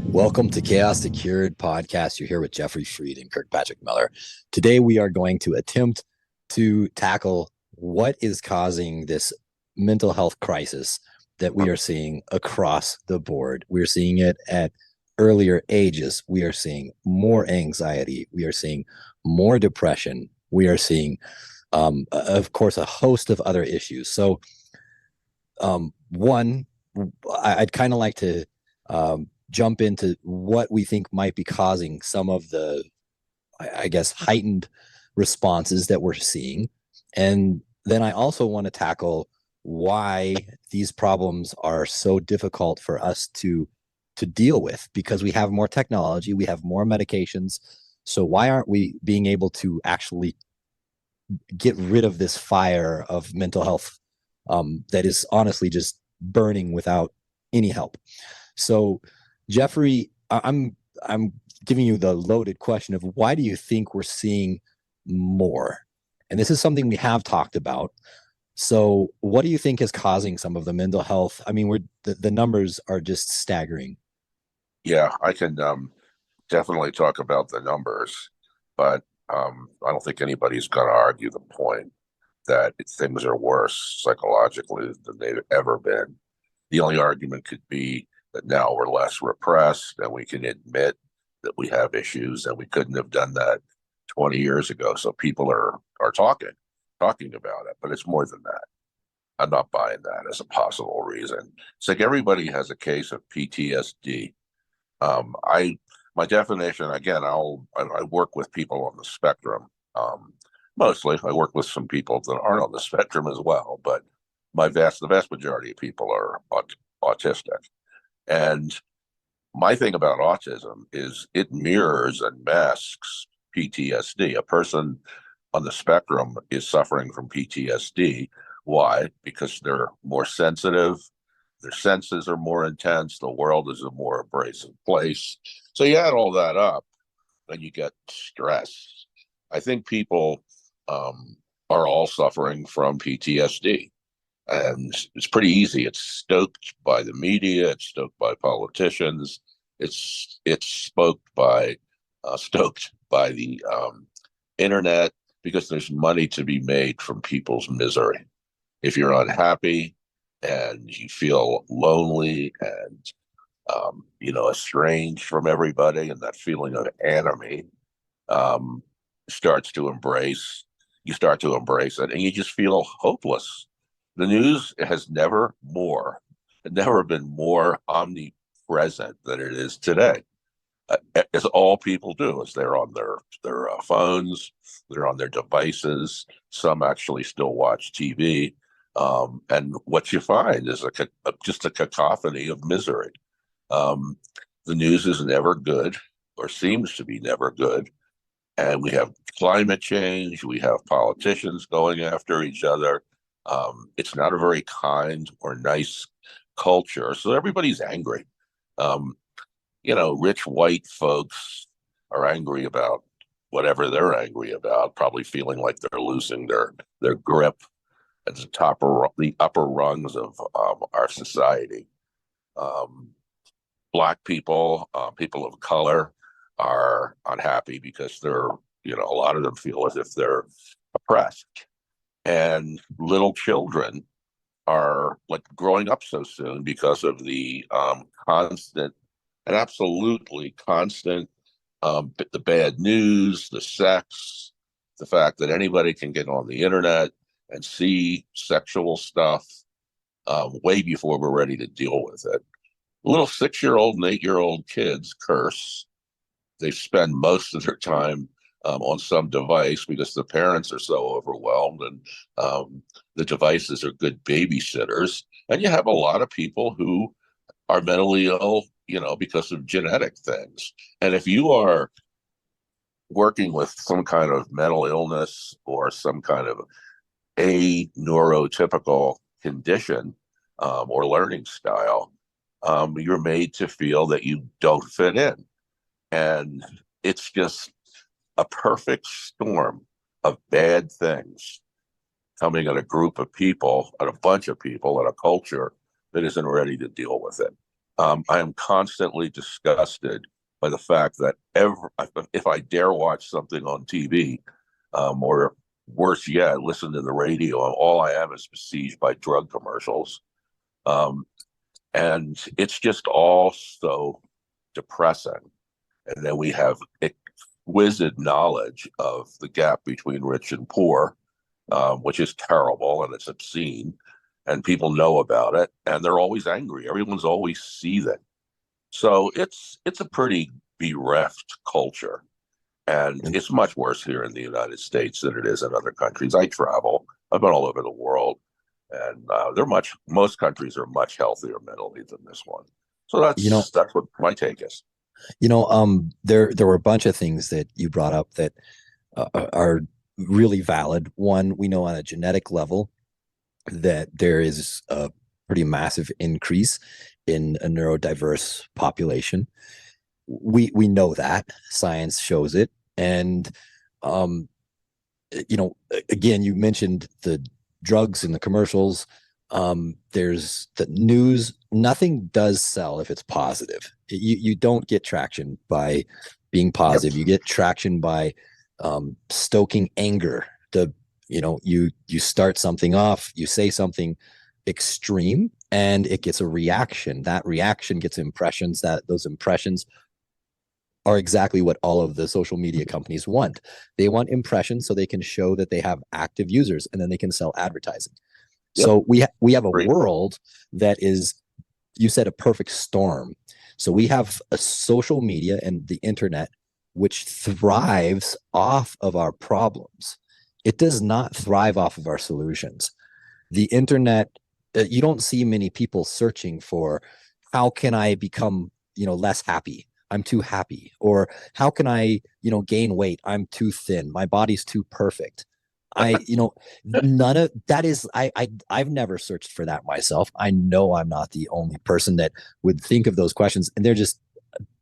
Welcome to Chaos2Cured podcast. You're here with Jeffrey Freed and Kirk Patrick Miller. Today, we are going to attempt to tackle what is causing this mental health crisis that we are seeing across the board. We're seeing it at earlier ages. We are seeing more anxiety. We are seeing more depression. We are seeing, of course, a host of other issues. So, one, I'd kind of like to jump into what we think might be causing some of the, I guess, heightened responses that we're seeing. And then I also want to tackle why these problems are so difficult for us to deal with, because we have more technology, we have more medications. So why aren't we being able to actually get rid of this fire of mental health that is honestly just burning without any help? So, Jeffrey, I'm giving you the loaded question of why do you think we're seeing more? And this is something we have talked about. So, what do you think is causing some of the mental health? I mean, the numbers are just staggering. Yeah, I can definitely talk about the numbers, but I don't think anybody's going to argue the point that things are worse psychologically than they've ever been. The only argument could be that now we're less repressed and we can admit that we have issues and we couldn't have done that 20 years ago. So people are talking about it, but it's more than that. I'm not buying that as a possible reason. It's like everybody has a case of PTSD. I My definition again, I work with people on the spectrum. Mostly, I work with some people that aren't on the spectrum as well, but the vast majority of people are autistic. And my thing about autism is it mirrors and masks PTSD. A person on the spectrum is suffering from PTSD. Why? Because they're more sensitive, their senses are more intense, the world is a more abrasive place. So you add all that up, and you get stress. I think people are all suffering from PTSD. And it's pretty easy. It's stoked by the media. It's stoked by politicians. It's stoked by the internet because there's money to be made from people's misery. If you're unhappy and you feel lonely and estranged from everybody, and that feeling of enemy um, starts to embrace, you start to embrace it, and you just feel hopeless. The news has never been more omnipresent than it is today. As all people do, is they're on their phones, they're on their devices. Some actually still watch TV, and what you find is just a cacophony of misery. Um, the news is never good, or seems to be never good, and we have climate change. We have politicians going after each other. It's not a very kind or nice culture, so everybody's angry. Um, Rich white folks are angry about whatever they're angry about, probably feeling like they're losing their grip at the upper rungs of our society. Um, Black people, people of color, are unhappy because a lot of them feel as if they're oppressed, and little children are like growing up so soon because of the constant and absolutely constant the bad news, the sex, the fact that anybody can get on the internet and see sexual stuff way before we're ready to deal with it. Little 6-year-old and 8-year-old kids curse. They spend most of their time on some device because the parents are so overwhelmed, and the devices are good babysitters. And you have a lot of people who are mentally ill, because of genetic things. And if you are working with some kind of mental illness or some kind of a neurotypical condition or learning style, you're made to feel that you don't fit in. And it's just a perfect storm of bad things coming at a group of people, at a bunch of people, at a culture that isn't ready to deal with it. I am constantly disgusted by the fact that if I dare watch something on TV, or worse yet, listen to the radio, all I am is besieged by drug commercials. Um, and it's just all so depressing. And then we have exquisite knowledge of the gap between rich and poor, which is terrible and it's obscene. And people know about it, and they're always angry. Everyone's always seething. So it's a pretty bereft culture, and it's much worse here in the United States than it is in other countries. I travel. I've been all over the world, and most countries are much healthier mentally than this one. So You know, that's what my take is. there were a bunch of things that you brought up that are really valid. One, we know on a genetic level that there is a pretty massive increase in a neurodiverse population. We know that science shows it, and um, again, you mentioned the drugs and the commercials. There's the news. Nothing does sell if it's positive. You don't get traction by being positive. Yep. You get traction by stoking anger. You start something off, you say something extreme, and it gets a reaction. That reaction gets impressions. Those impressions are exactly what all of the social media companies want. They want impressions so they can show that they have active users, and then they can sell advertising. Yep. So we have a Great. world that is, you said, a perfect storm. So we have a social media and the internet which thrives off of our problems. It does not thrive off of our solutions. The internet, you don't see many people searching for how can I become, less happy. I'm too happy. Or how can I, gain weight? I'm too thin. My body's too perfect. None of that is, I've never searched for that myself. I know I'm not the only person that would think of those questions. And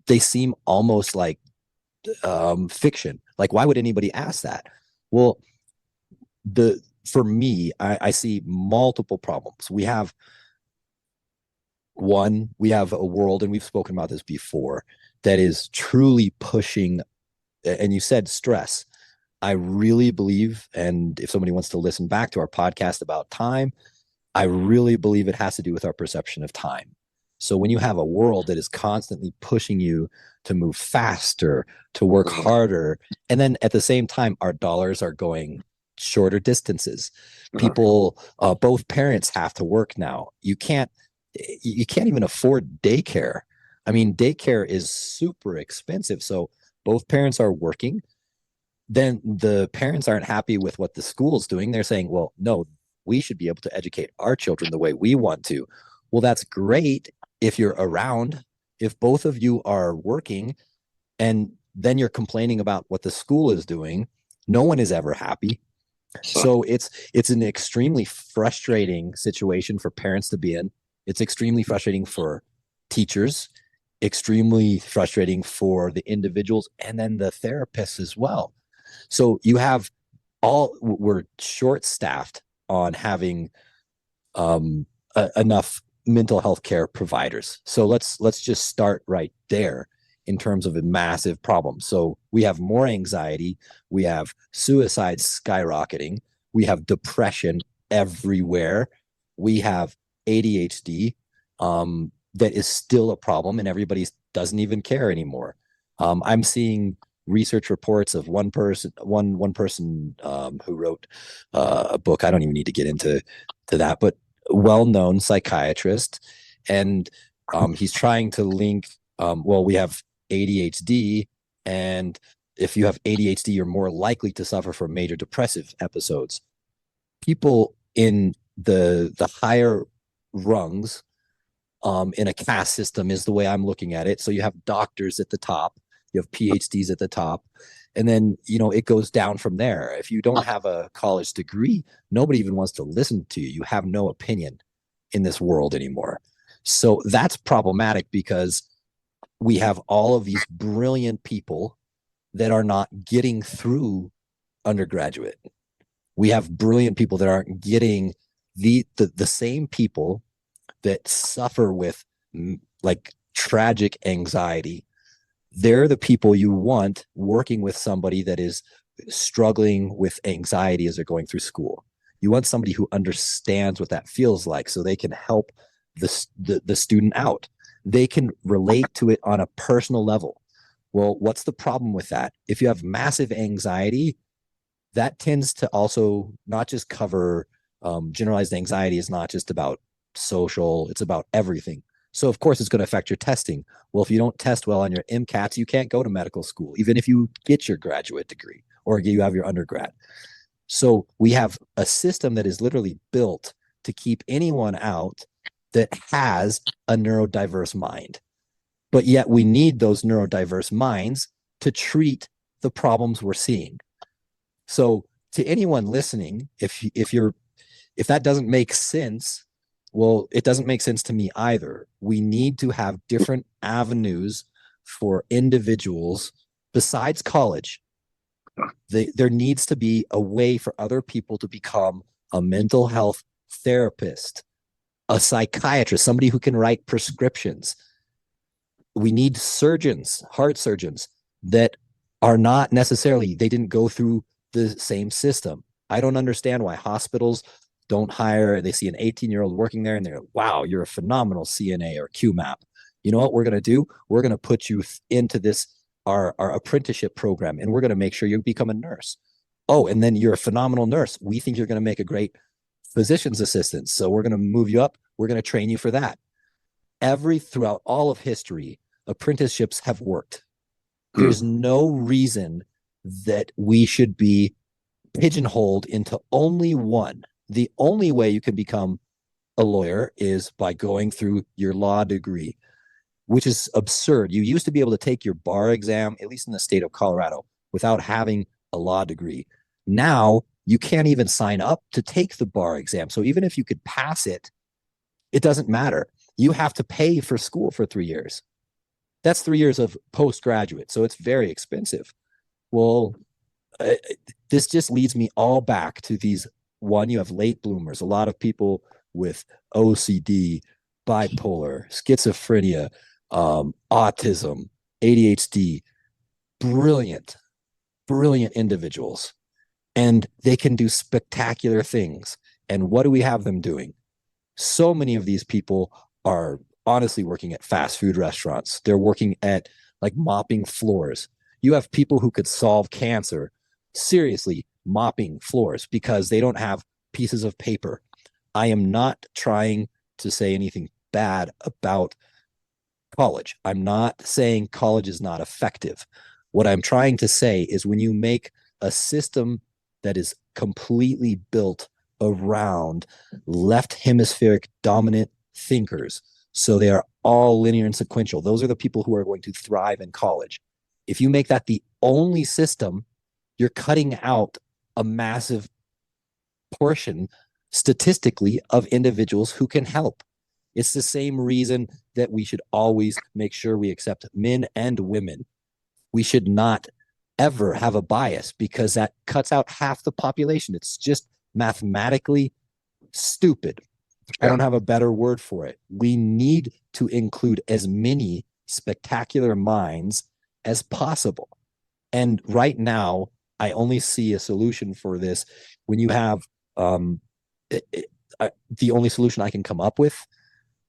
they seem almost like fiction. Like, why would anybody ask that? Well, for me, I see multiple problems. We have a world, and we've spoken about this before, that is truly pushing, and you said stress. I really believe, and if somebody wants to listen back to our podcast about time, I really believe it has to do with our perception of time. So when you have a world that is constantly pushing you to move faster, to work harder, and then at the same time, our dollars are going shorter distances. People, both parents have to work now. You can't even afford daycare. I mean, daycare is super expensive. So both parents are working. Then the parents aren't happy with what the school's doing. They're saying, well, no, we should be able to educate our children the way we want to. Well, that's great if you're around. If both of you are working and then you're complaining about what the school is doing, no one is ever happy. So it's an extremely frustrating situation for parents to be in. It's extremely frustrating for teachers, extremely frustrating for the individuals, and then the therapists as well. So we're short staffed on having enough mental health care providers. So let's just start right there in terms of a massive problem. So we have more anxiety, we have suicide skyrocketing, we have depression everywhere, we have ADHD that is still a problem, and everybody doesn't even care anymore. I'm seeing research reports of one person who wrote a book. I don't even need to get into that, but well-known psychiatrist, and he's trying to link. We have ADHD, and if you have ADHD, you're more likely to suffer from major depressive episodes. People in the higher rungs in a caste system is the way I'm looking at it. So you have doctors at the top, you have PhDs at the top, and then it goes down from there. If you don't have a college degree, nobody even wants to listen to you. You have no opinion in this world anymore. So that's problematic because we have all of these brilliant people that are not getting through undergraduate. We have brilliant people that aren't getting the same people that suffer with like tragic anxiety, they're the people you want working with somebody that is struggling with anxiety as they're going through school. You want somebody who understands what that feels like so they can help the student out. They can relate to it on a personal level. Well, what's the problem with that? If you have massive anxiety, that tends to also not just cover generalized anxiety is not just about social, it's about everything. So of course it's going to affect your testing. Well, if you don't test well on your MCATs, you can't go to medical school, even if you get your graduate degree or you have your undergrad. So we have a system that is literally built to keep anyone out that has a neurodiverse mind. But yet we need those neurodiverse minds to treat the problems we're seeing. So to anyone listening, if that doesn't make sense, well, it doesn't make sense to me either. We need to have different avenues for individuals besides college. There needs to be a way for other people to become a mental health therapist, a psychiatrist, somebody who can write prescriptions. We need surgeons, heart surgeons that are not necessarily, they didn't go through the same system. I don't understand why hospitals don't hire, they see an 18-year-old working there and they're, wow, you're a phenomenal CNA or QMAP. You know what we're going to do? We're going to put you into this, our apprenticeship program, and we're going to make sure you become a nurse. Oh, and then you're a phenomenal nurse. We think you're going to make a great physician's assistant. So we're going to move you up. We're going to train you for that. Throughout all of history, apprenticeships have worked. There's no reason that we should be pigeonholed into only one. The only way you can become a lawyer is by going through your law degree, which is absurd. You used to be able to take your bar exam, at least in the state of Colorado, without having a law degree. Now you can't even sign up to take the bar exam. So even if you could pass it, it doesn't matter. You have to pay for school for 3 years. That's 3 years of postgraduate. So it's very expensive. Well, this just leads me all back to these. One, you have late bloomers, a lot of people with OCD, bipolar, schizophrenia, autism, ADHD, brilliant, brilliant individuals. And they can do spectacular things. And what do we have them doing? So many of these people are honestly working at fast food restaurants. They're working at like mopping floors. You have people who could solve cancer, seriously mopping floors because they don't have pieces of paper. I am not trying to say anything bad about college. I'm not saying college is not effective. What I'm trying to say is when you make a system that is completely built around left hemispheric dominant thinkers, so they are all linear and sequential, those are the people who are going to thrive in college. If you make that the only system, you're cutting out a massive portion statistically of individuals who can help. It's the same reason that we should always make sure we accept men and women. We should not ever have a bias because that cuts out half the population. It's just mathematically stupid. I don't have a better word for it. We need to include as many spectacular minds as possible. And right now, I only see a solution for this when you have the only solution I can come up with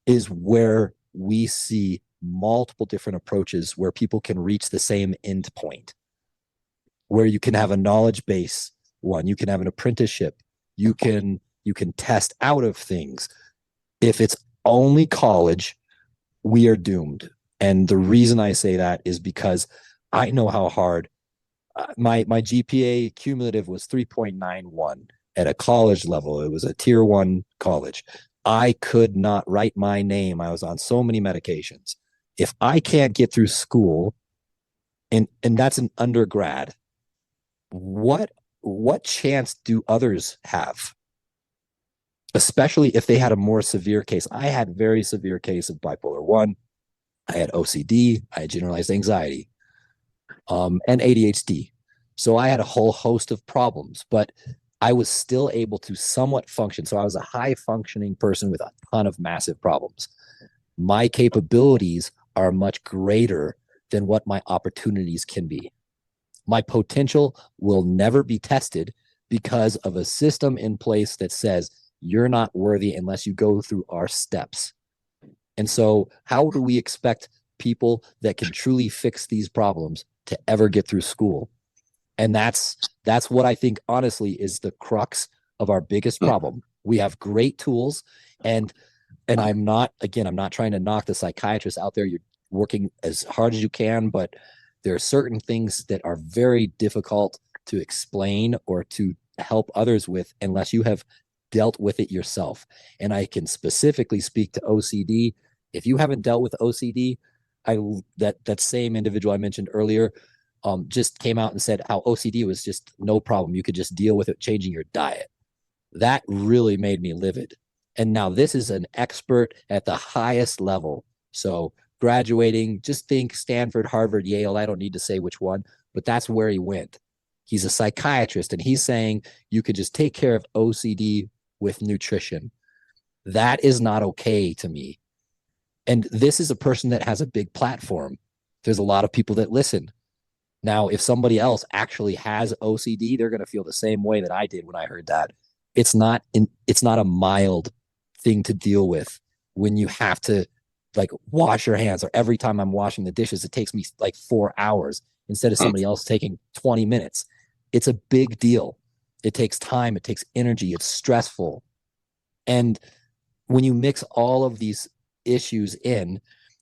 is where we see multiple different approaches where people can reach the same end point, where you can have a knowledge base one, you can have an apprenticeship, you can test out of things. If it's only college, we are doomed. And the reason I say that is because I know how hard my GPA cumulative was 3.91 at a college level. It was a tier 1 college. I could not write my name. I was on so many medications. If I can't get through school, and that's an undergrad, what chance do others have? Especially if they had a more severe case. I had a very severe case of bipolar 1. I had OCD. I had generalized anxiety, and ADHD. So I had a whole host of problems, but I was still able to somewhat function. So I was a high functioning person with a ton of massive problems. My capabilities are much greater than what my opportunities can be. My potential will never be tested because of a system in place that says you're not worthy unless you go through our steps. And so, how do we expect people that can truly fix these problems to ever get through school? And that's what I think honestly is the crux of our biggest problem. We have great tools, and I'm not trying to knock the psychiatrists out there. You're working as hard as you can, but there are certain things that are very difficult to explain or to help others with unless you have dealt with it yourself. And I can specifically speak to OCD. If you haven't dealt with OCD, that same individual I mentioned earlier just came out and said how OCD was just no problem. You could just deal with it changing your diet. That really made me livid. And now this is an expert at the highest level. So graduating, just think Stanford, Harvard, Yale. I don't need to say which one, but that's where he went. He's a psychiatrist, and he's saying you could just take care of OCD with nutrition. That is not okay to me. And this is a person that has a big platform. There's a lot of people that listen. Now, if somebody else actually has OCD, they're going to feel the same way that I did when I heard that. It's not a mild thing to deal with when you have to like wash your hands, or every time I'm washing the dishes, it takes me like 4 hours instead of somebody else taking 20 minutes. It's a big deal. It takes time, it takes energy, it's stressful. And when you mix all of these issues in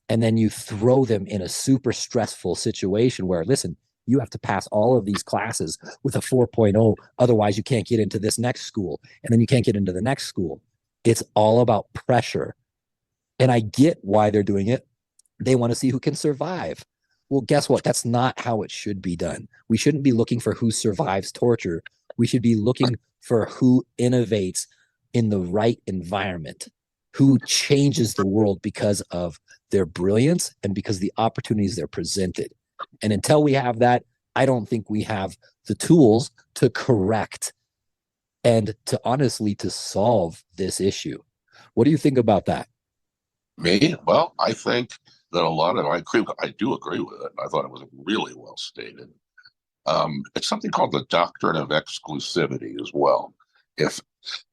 and then you throw them in a super stressful situation where, listen, you have to pass all of these classes with a 4.0, otherwise you can't get into this next school, and then you can't get into the next school. It's all about pressure. And I get why they're doing it. They want to see who can survive. Well, guess what? That's not how it should be done. We shouldn't be looking for who survives torture. We should be looking for who innovates in the right environment, who changes the world because of their brilliance and because of the opportunities they're presented. And until we have that, I don't think we have the tools to correct and to honestly to solve this issue. What do you think about that? Me? Well, I think that a lot of I do agree with it. I thought it was really well stated. It's something called the doctrine of exclusivity as well. If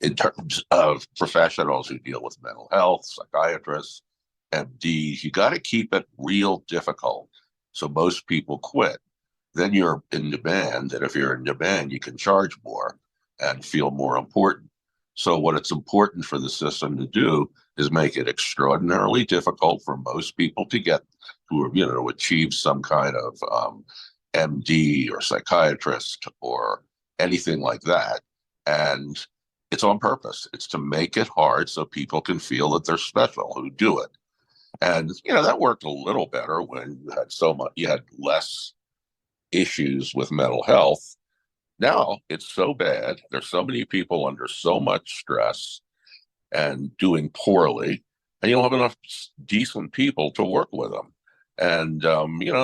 in terms of professionals who deal with mental health, psychiatrists, MDs, you got to keep it real difficult. So most people quit. Then you're in demand. And if you're in demand, you can charge more and feel more important. So what it's important for the system to do is make it extraordinarily difficult for most people to get to achieve some kind of MD or psychiatrist or anything like that. And it's on purpose. It's to make it hard so people can feel that they're special who do it. And that worked a little better when you had less issues with mental health. Now it's so bad. There's so many people under so much stress and doing poorly, and you don't have enough decent people to work with them. And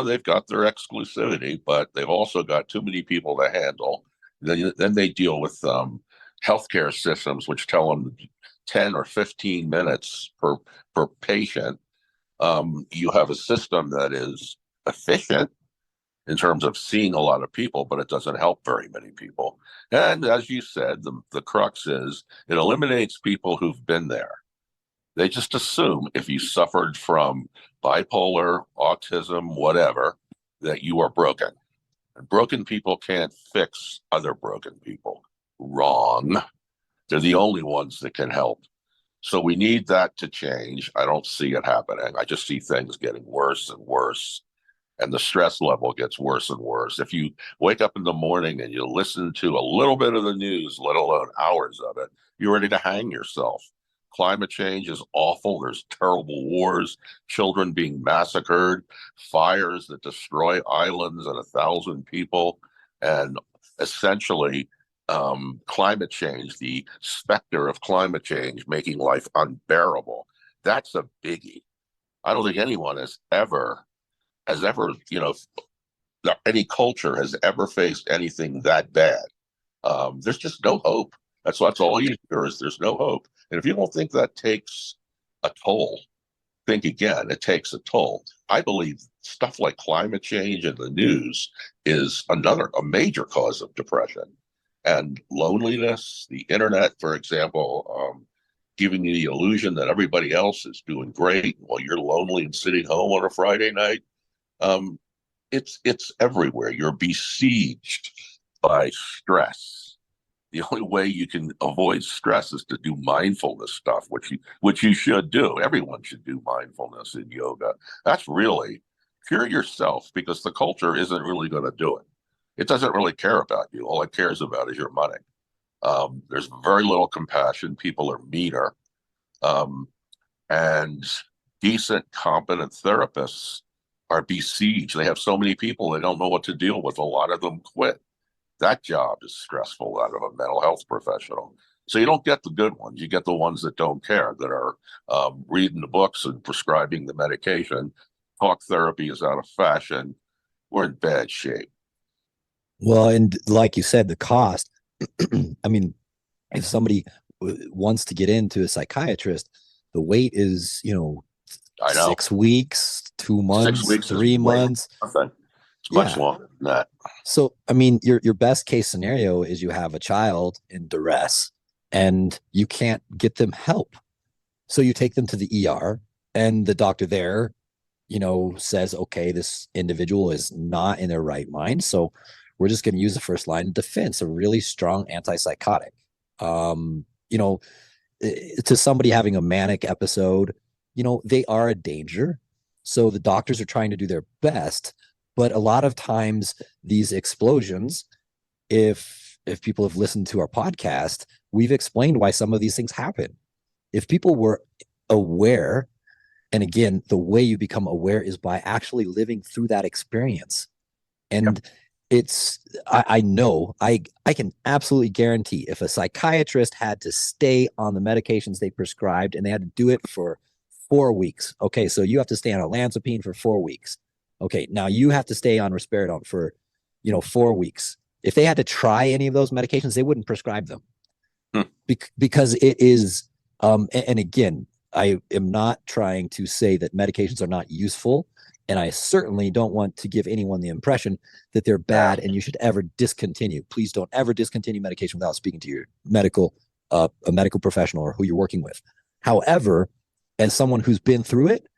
they've got their exclusivity, but they've also got too many people to handle. Then they deal with healthcare systems which tell them 10 or 15 minutes per patient. You have a system that is efficient in terms of seeing a lot of people, but it doesn't help very many people. And as you said, the crux is it eliminates people who've been there. They just assume if you suffered from bipolar, autism, whatever, that you are broken. And broken people can't fix other broken people. Wrong. They're the only ones that can help. So we need that to change. I don't see it happening. I just see things getting worse and worse. And the stress level gets worse and worse. If you wake up in the morning and you listen to a little bit of the news, let alone hours of it, you're ready to hang yourself. Climate change is awful. There's terrible wars, children being massacred, fires that destroy islands and 1,000 people, and essentially climate change, the specter of climate change making life unbearable. That's a biggie. I don't think anyone has ever, any culture has ever faced anything that bad. There's just no hope. That's all you hear is there's no hope. And if you don't think that takes a toll, think again, it takes a toll. I believe stuff like climate change and the news is a major cause of depression and loneliness. The internet, for example, giving you the illusion that everybody else is doing great while you're lonely and sitting home on a Friday night. Um, it's everywhere. You're besieged by stress. The only way you can avoid stress is to do mindfulness stuff, which you should do. Everyone should do mindfulness in yoga. That's really cure yourself, because the culture isn't really going to do it. It doesn't really care about you. All it cares about is your money. There's very little compassion. People are meaner. Um, and decent, competent therapists are besieged. They have so many people, they don't know what to deal with. A lot of them quit. That job is stressful out of a mental health professional. So you don't get the good ones. You get the ones that don't care, that are reading the books and prescribing the medication. Talk therapy is out of fashion. We're in bad shape. Well, and like you said, the cost. I mean, if somebody wants to get into a psychiatrist, the wait is, I know 6 weeks, 2 months, 6 weeks is 3 months. nothing. It's much Yeah. longer than that. So, I mean, your best case scenario is you have a child in duress and you can't get them help. So you take them to the ER, and the doctor there, says, okay, this individual is not in their right mind. So we're just going to use the first line of defense, a really strong antipsychotic. Um, you know, to somebody having a manic episode, they are a danger. So the doctors are trying to do their best. But a lot of times these explosions, if people have listened to our podcast, we've explained why some of these things happen. If people were aware, and again, the way you become aware is by actually living through that experience. And yep. I know, I can absolutely guarantee, if a psychiatrist had to stay on the medications they prescribed and they had to do it for 4 weeks. Okay, so you have to stay on olanzapine for 4 weeks. Okay, now you have to stay on risperidone for, 4 weeks. If they had to try any of those medications, they wouldn't prescribe them. Because it is, and again, I am not trying to say that medications are not useful, and I certainly don't want to give anyone the impression that they're bad and you should ever discontinue. Please don't ever discontinue medication without speaking to your a medical professional or who you're working with. However, as someone who's been through it,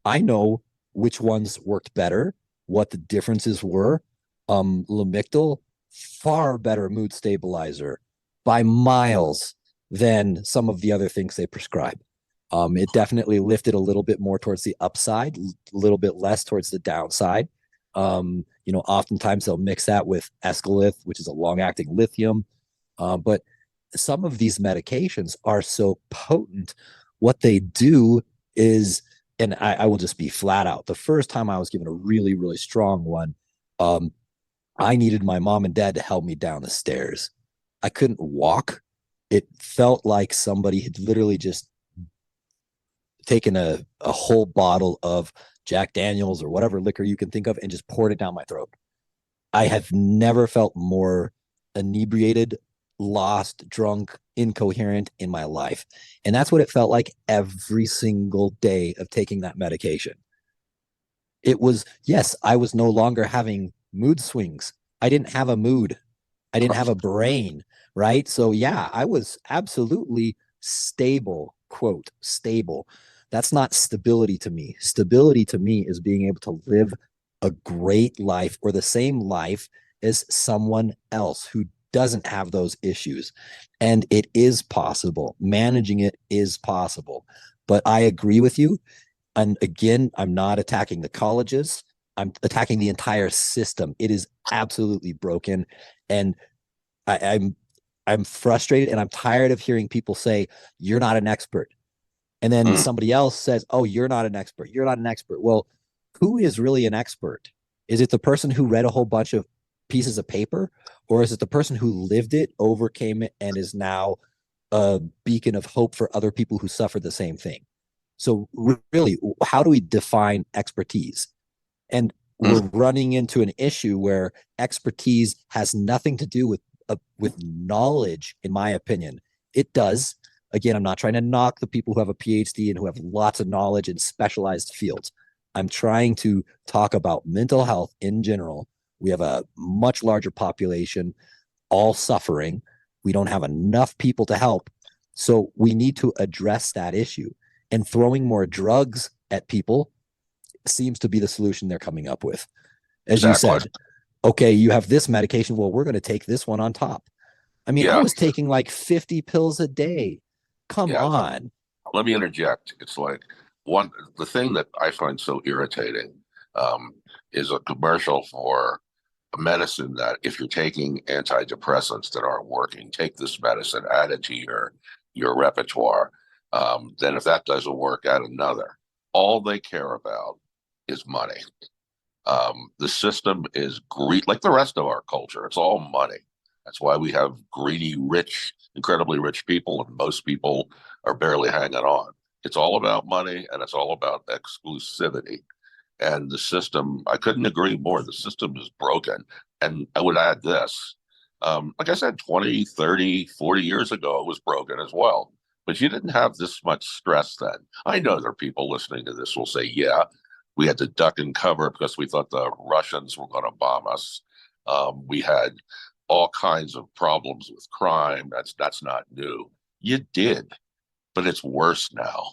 I know which ones worked better, what the differences were. Lamictal, far better mood stabilizer by miles than some of the other things they prescribe. It definitely lifted a little bit more towards the upside, a little bit less towards the downside. Oftentimes they'll mix that with Escalith, which is a long-acting lithium. But some of these medications are so potent. What they do is, and I will just be flat out, the first time I was given a really, really strong one, I needed my mom and dad to help me down the stairs. I couldn't walk. It felt like somebody had literally just taken a whole bottle of Jack Daniels or whatever liquor you can think of and just poured it down my throat. I have never felt more inebriated, lost, drunk, incoherent in my life. And that's what it felt like every single day of taking that medication. It was, yes, I was no longer having mood swings. I didn't have a mood. I didn't have a brain, right? So yeah, I was absolutely stable, quote, stable. That's not stability to me. Stability to me is being able to live a great life or the same life as someone else who doesn't have those issues. And it is possible. Managing it is possible. But I agree with you. And again, I'm not attacking the colleges. I'm attacking the entire system. It is absolutely broken. And I'm frustrated, and I'm tired of hearing people say, you're not an expert. And then somebody else says, oh, you're not an expert. You're not an expert. Well, who is really an expert? Is it the person who read a whole bunch of pieces of paper? Or is it the person who lived it, overcame it, and is now a beacon of hope for other people who suffered the same thing? So really, how do we define expertise? And we're running into an issue where expertise has nothing to do with knowledge, in my opinion. It does, Again, I'm not trying to knock the people who have a PhD and who have lots of knowledge in specialized fields. I'm trying to talk about mental health in general. We have a much larger population, all suffering. We don't have enough people to help. So we need to address that issue. And throwing more drugs at people seems to be the solution they're coming up with. As you Exactly. said, okay, you have this medication. Well, we're going to take this one on top. I mean, I Yeah. was taking like 50 pills a day. Come Yeah. on. Let me interject. It's like the thing that I find so irritating um, is a commercial for a medicine that if you're taking antidepressants that aren't working, take this medicine, add it to your repertoire. Then if that doesn't work, add another. All they care about is money. The system is greed, like the rest of our culture. It's all money. That's why we have greedy, rich, incredibly rich people, and most people are barely hanging on. It's all about money and it's all about exclusivity. And the system, I couldn't agree more. The system is broken. And I would add this like I said, 20, 30, 40 years ago, it was broken as well. But you didn't have this much stress then. I know there are people listening to this will say, yeah, we had to duck and cover because we thought the Russians were going to bomb us. We had all kinds of problems with crime. That's not new. You did, but it's worse now.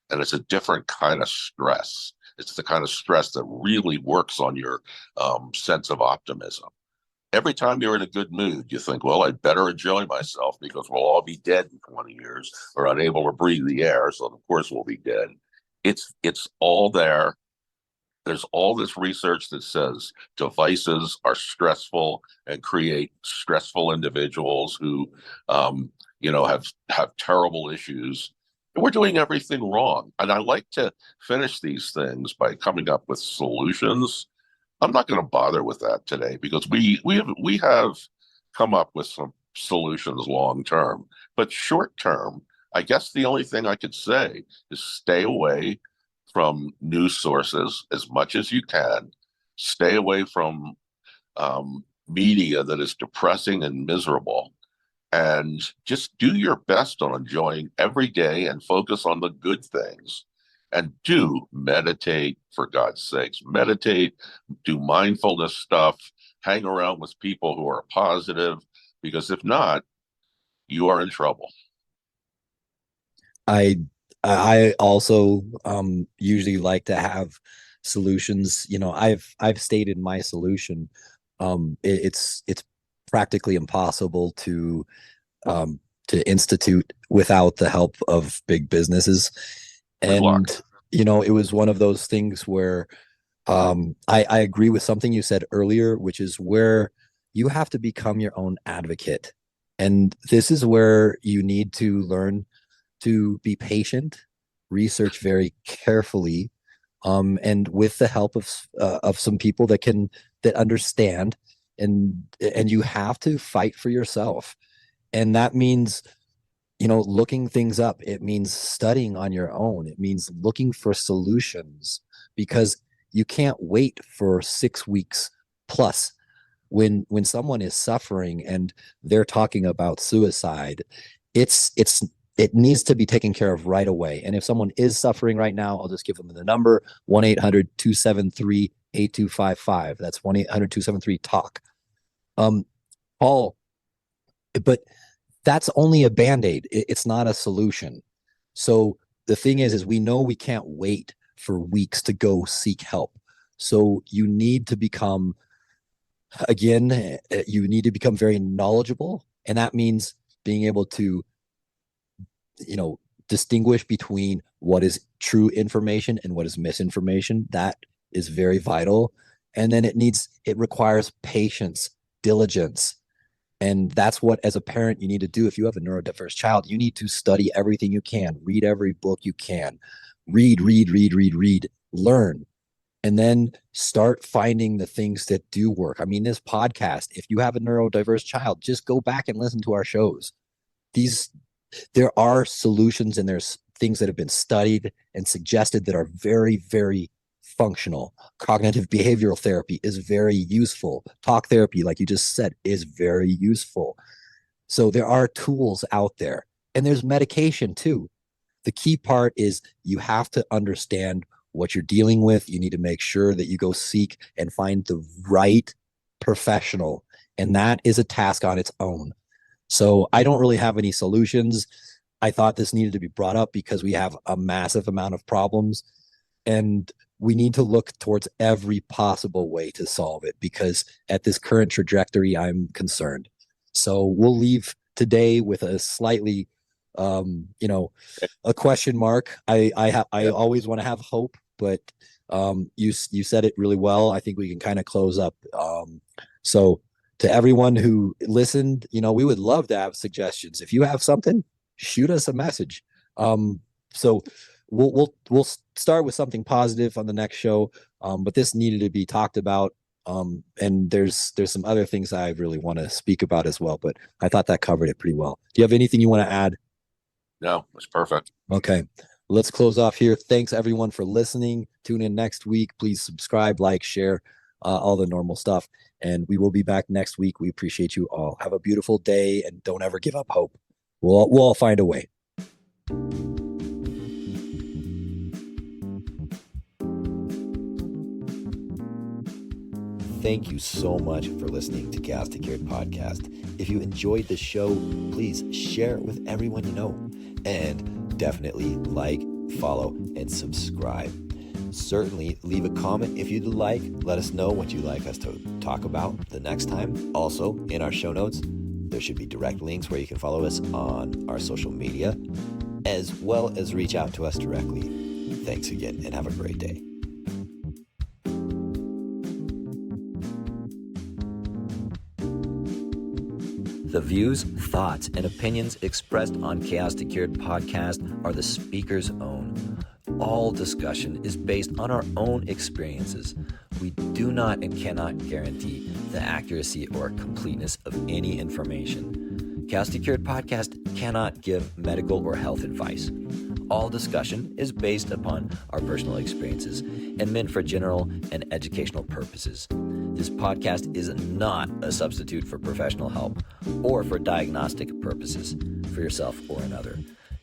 And it's a different kind of stress. It's the kind of stress that really works on your sense of optimism. Every time you're in a good mood, you think, well, I'd better enjoy myself because we'll all be dead in 20 years or unable to breathe the air. So, of course, we'll be dead. It's all there. There's all this research that says devices are stressful and create stressful individuals who, have terrible issues. We're doing everything wrong. And I like to finish these things by coming up with solutions. I'm not going to bother with that today because we have come up with some solutions long term, but short term, I guess the only thing I could say is stay away from news sources as much as you can. Stay away from media that is depressing and miserable, and just do your best on enjoying every day and focus on the good things. And do meditate, for God's sakes. Meditate, do mindfulness stuff, hang around with people who are positive, because if not, you are in trouble. I I also usually like to have solutions. I've stated my solution. It's practically impossible to institute without the help of big businesses. Good luck. And it was one of those things where I agree with something you said earlier, which is where you have to become your own advocate. And this is where you need to learn to be patient, research very carefully, and with the help of some people that understand, and you have to fight for yourself, and that means looking things up. It means studying on your own. It means looking for solutions because you can't wait for 6 weeks plus when someone is suffering and they're talking about suicide. It needs to be taken care of right away. And if someone is suffering right now, I'll just give them the number 1-800-273-8255. That's 1-800-273-TALK. Paul, but that's only a band-aid. It's not a solution. So the thing is we know we can't wait for weeks to go seek help. So you need to become very knowledgeable. And that means being able to, distinguish between what is true information and what is misinformation. That is very vital. And then it requires patience, diligence, and that's what, as a parent, you need to do. If you have a neurodiverse child, you need to study everything you can, read every book you can, read, learn, and then start finding the things that do work. I mean, this podcast, if you have a neurodiverse child, just go back and listen to our shows. These, there are solutions and there's things that have been studied and suggested that are very, very functional. Cognitive behavioral therapy is very useful. Talk therapy, like you just said, is very useful. So there are tools out there. And there's medication too. The key part is you have to understand what you're dealing with. You need to make sure that you go seek and find the right professional. And that is a task on its own. So I don't really have any solutions. I thought this needed to be brought up because we have a massive amount of problems and we need to look towards every possible way to solve it because at this current trajectory, I'm concerned. So we'll leave today with a slightly, you know, a question mark. I Yeah. always want to have hope, but you said it really well. I think we can kind of close up. So to everyone who listened, you know, we would love to have suggestions. If you have something, shoot us a message. So we'll start with something positive on the next show. But this needed to be talked about. And there's some other things I really want to speak about as well, but I thought that covered it pretty well. Do you have anything you want to add? No, it's perfect. Okay. Let's close off here. Thanks everyone for listening. Tune in next week. Please subscribe, like, share, all the normal stuff. And we will be back next week. We appreciate you all. Have a beautiful day and don't ever give up hope. We'll all find a way. Thank you so much for listening to Chaos2Cured podcast. If you enjoyed the show, please share it with everyone you know. And definitely like, follow, and subscribe. Certainly leave a comment if you'd like. Let us know what you'd like us to talk about the next time. Also, in our show notes, there should be direct links where you can follow us on our social media, as well as reach out to us directly. Thanks again, and have a great day. The views, thoughts, and opinions expressed on Chaos2Cured podcast are the speaker's own. All discussion is based on our own experiences. We do not and cannot guarantee the accuracy or completeness of any information. Chaos2Cured podcast cannot give medical or health advice. All discussion is based upon our personal experiences and meant for general and educational purposes. This podcast is not a substitute for professional help or for diagnostic purposes for yourself or another.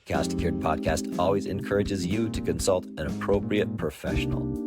Chaos2Cured podcast always encourages you to consult an appropriate professional.